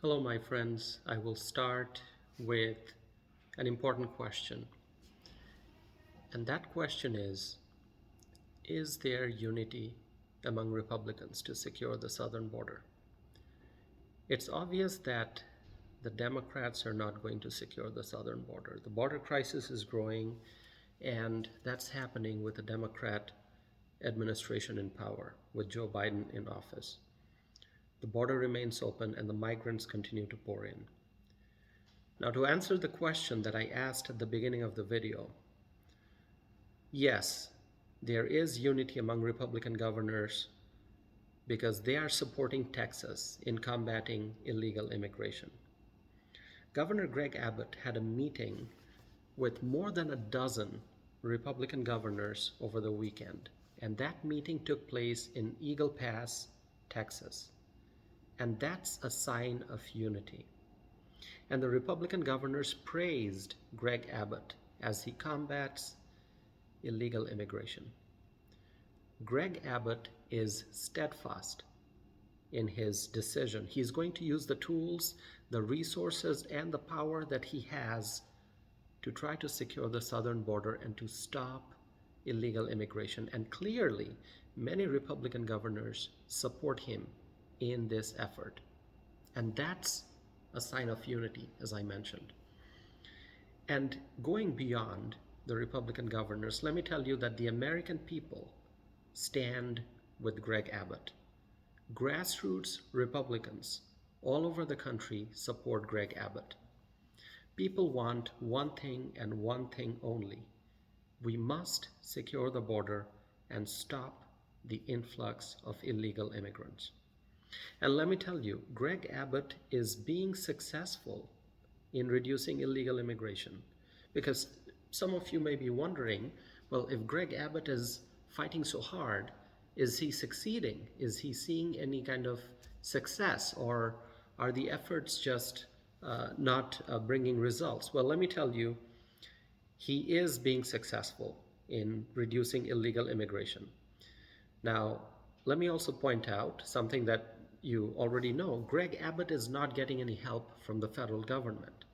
Hello, my friends. I will start with an important question. And that question is there unity among Republicans to secure the southern border? It's obvious that the Democrats are not going to secure the southern border. The border crisis is growing, and that's happening with the Democrat administration in power, with Joe Biden in office. The border remains open, and the migrants continue to pour in. Now, to answer the question that I asked at the beginning of the video, yes, there is unity among Republican governors because they are supporting Texas in combating illegal immigration. Governor Greg Abbott had a meeting with more than a dozen Republican governors over the weekend, and that meeting took place in Eagle Pass, Texas. And that's a sign of unity. And the Republican governors praised Greg Abbott as he combats illegal immigration. Greg Abbott is steadfast in his decision. He's going to use the tools, the resources, and the power that he has to try to secure the southern border and to stop illegal immigration. And clearly, many Republican governors support him in this effort. And that's a sign of unity, as I mentioned. And going beyond the Republican governors, let me tell you that the American people stand with Greg Abbott. Grassroots Republicans all over the country support Greg Abbott. People want one thing and one thing only. We must secure the border and stop the influx of illegal immigrants. And let me tell you, Greg Abbott is being successful in reducing illegal immigration. Because some of you may be wondering, well, if Greg Abbott is fighting so hard, is he succeeding? Is he seeing any kind of success? Or are the efforts just not bringing results? Well, let me tell you, he is being successful in reducing illegal immigration. Now, let me also point out something that you already know. Greg Abbott is not getting any help from the federal government.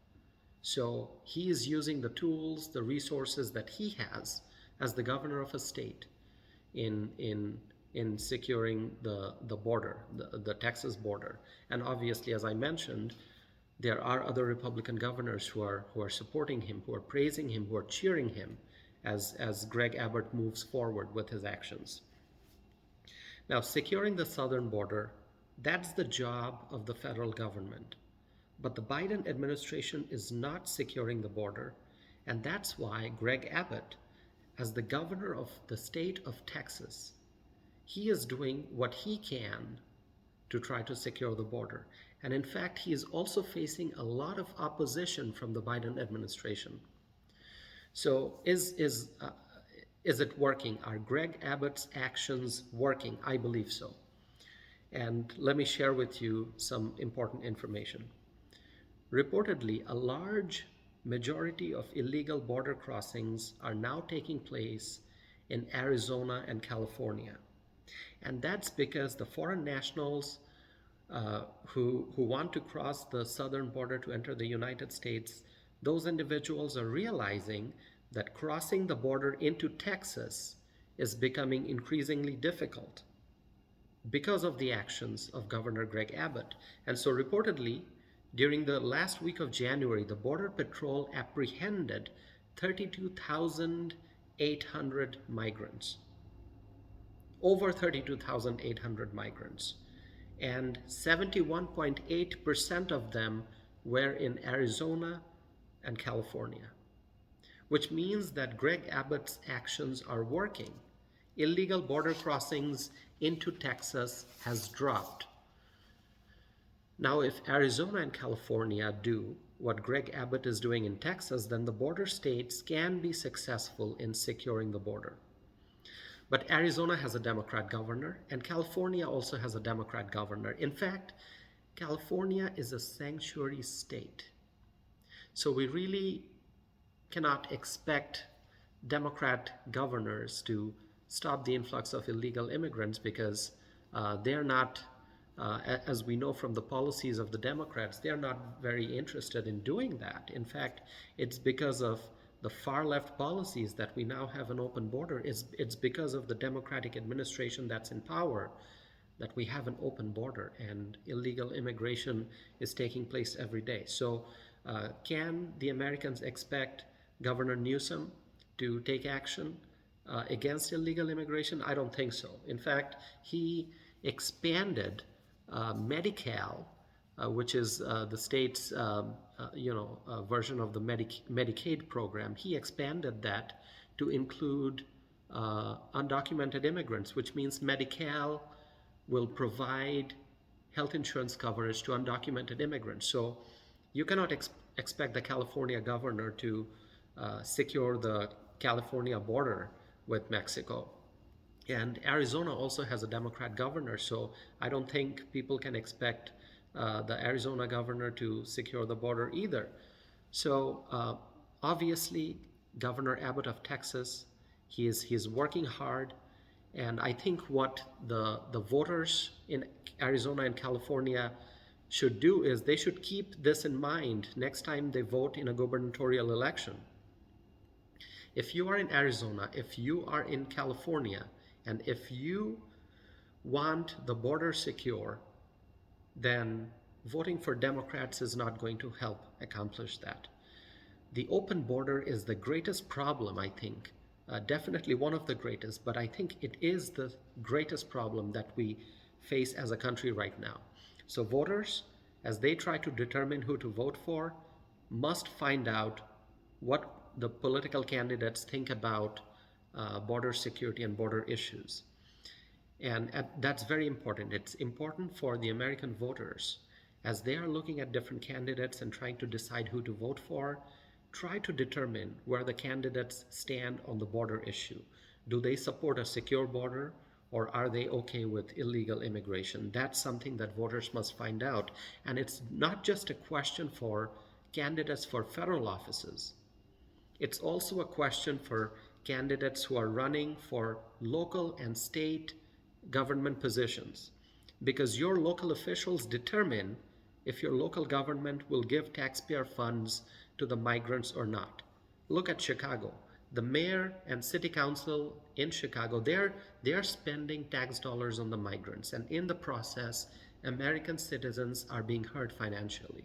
So he is using the tools, the resources that he has as the governor of a state in securing the border, the Texas border. And obviously, as I mentioned, there are other Republican governors who are supporting him, who are praising him, who are cheering him as Greg Abbott moves forward with his actions. Now, securing the southern border, that's the job of the federal government. But the Biden administration is not securing the border, and that's why Greg Abbott, as the governor of the state of Texas, he is doing what he can to try to secure the border. And in fact, he is also facing a lot of opposition from the Biden administration. So is it working? Are Greg Abbott's actions working? I believe so. And let me share with you some important information. Reportedly, a large majority of illegal border crossings are now taking place in Arizona and California. And that's because the foreign nationals who want to cross the southern border to enter the United States, those individuals are realizing that crossing the border into Texas is becoming increasingly difficult because of the actions of Governor Greg Abbott. And so reportedly, during the last week of January, the Border Patrol apprehended 32,800 migrants. Over 32,800 migrants. And 71.8% of them were in Arizona and California, which means that Greg Abbott's actions are working. Illegal border crossings into Texas has dropped. Now, if Arizona and California do what Greg Abbott is doing in Texas, then the border states can be successful in securing the border. But Arizona has a Democrat governor, and California also has a Democrat governor. In fact, California is a sanctuary state. So we really cannot expect Democrat governors to stop the influx of illegal immigrants because they're not As we know from the policies of the Democrats, they're not very interested in doing that. In fact, it's because of the far left policies that we now have an open border. It's because of the Democratic administration that's in power that we have an open border, and illegal immigration is taking place every day. So, can the Americans expect Governor Newsom to take action against illegal immigration? I don't think so. In fact, he expanded Medi-Cal, which is the state's version of the Medicaid program. He expanded that to include undocumented immigrants, which means Medi-Cal will provide health insurance coverage to undocumented immigrants. So you cannot expect the California governor to secure the California border with Mexico. And Arizona also has a Democrat governor, so I don't think people can expect the Arizona governor to secure the border either. So obviously, Governor Abbott of Texas, he's working hard. And I think what the voters in Arizona and California should do is they should keep this in mind next time they vote in a gubernatorial election. If you are in Arizona, if you are in California, and if you want the border secure, then voting for Democrats is not going to help accomplish that. The open border is the greatest problem, I think. Definitely one of the greatest, but I think it is the greatest problem that we face as a country right now. So voters, as they try to determine who to vote for, must find out what the political candidates think about border security and border issues. And that's very important. It's important for the American voters, as they are looking at different candidates and trying to decide who to vote for, try to determine where the candidates stand on the border issue. Do they support a secure border, or are they okay with illegal immigration? That's something that voters must find out. And it's not just a question for candidates for federal offices. It's also a question for candidates who are running for local and state government positions, because your local officials determine if your local government will give taxpayer funds to the migrants or not. Look at Chicago. The mayor and city council in Chicago, they're spending tax dollars on the migrants, and in the process, American citizens are being hurt financially.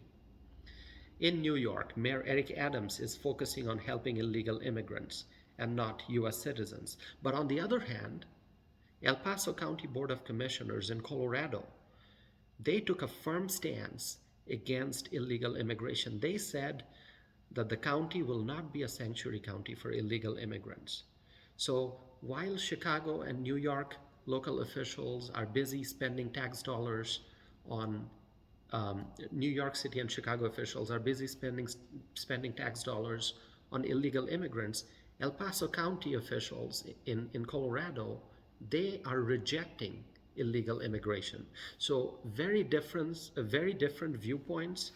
In New York, Mayor Eric Adams is focusing on helping illegal immigrants and not US citizens. But on the other hand, El Paso County Board of Commissioners in Colorado, they took a firm stance against illegal immigration. They said that the county will not be a sanctuary county for illegal immigrants. So while Chicago and New York local officials are busy spending tax dollars on New York City and Chicago officials are busy spending tax dollars on illegal immigrants, El Paso County officials in Colorado, they are rejecting illegal immigration. So very different viewpoints.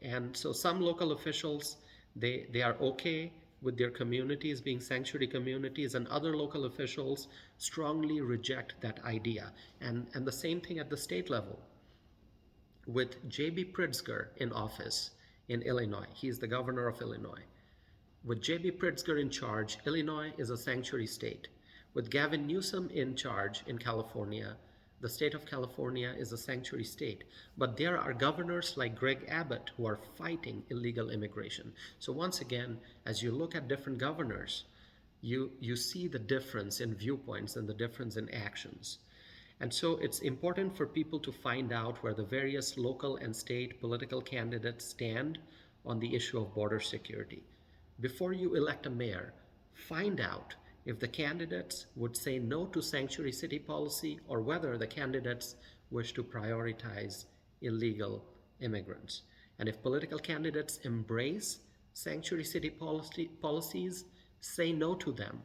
And so some local officials, they are okay with their communities being sanctuary communities, and other local officials strongly reject that idea. And the same thing at the state level. With J.B. Pritzker in office in Illinois, he's the governor of Illinois. With J.B. Pritzker in charge, Illinois is a sanctuary state. With Gavin Newsom in charge in California, the state of California is a sanctuary state. But there are governors like Greg Abbott who are fighting illegal immigration. So once again, as you look at different governors, you see the difference in viewpoints and the difference in actions. And so it's important for people to find out where the various local and state political candidates stand on the issue of border security. Before you elect a mayor, find out if the candidates would say no to sanctuary city policy, or whether the candidates wish to prioritize illegal immigrants. And if political candidates embrace sanctuary city policies, say no to them.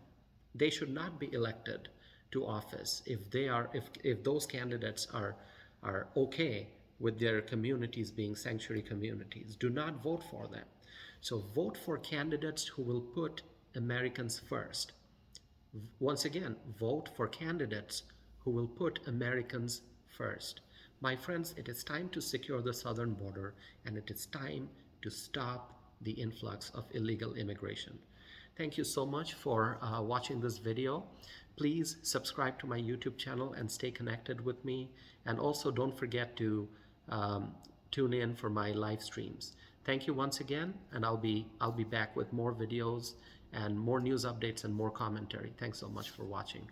They should not be elected to office if those candidates are okay with their communities being sanctuary communities. Do not vote for them. So vote for candidates who will put Americans first. Once again, vote for candidates who will put Americans first. My friends, it is time to secure the southern border, and it is time to stop the influx of illegal immigration. Thank you so much for watching this video. Please subscribe to my YouTube channel and stay connected with me. And also don't forget to tune in for my live streams. Thank you once again, and I'll be back with more videos and more news updates and more commentary. Thanks so much for watching.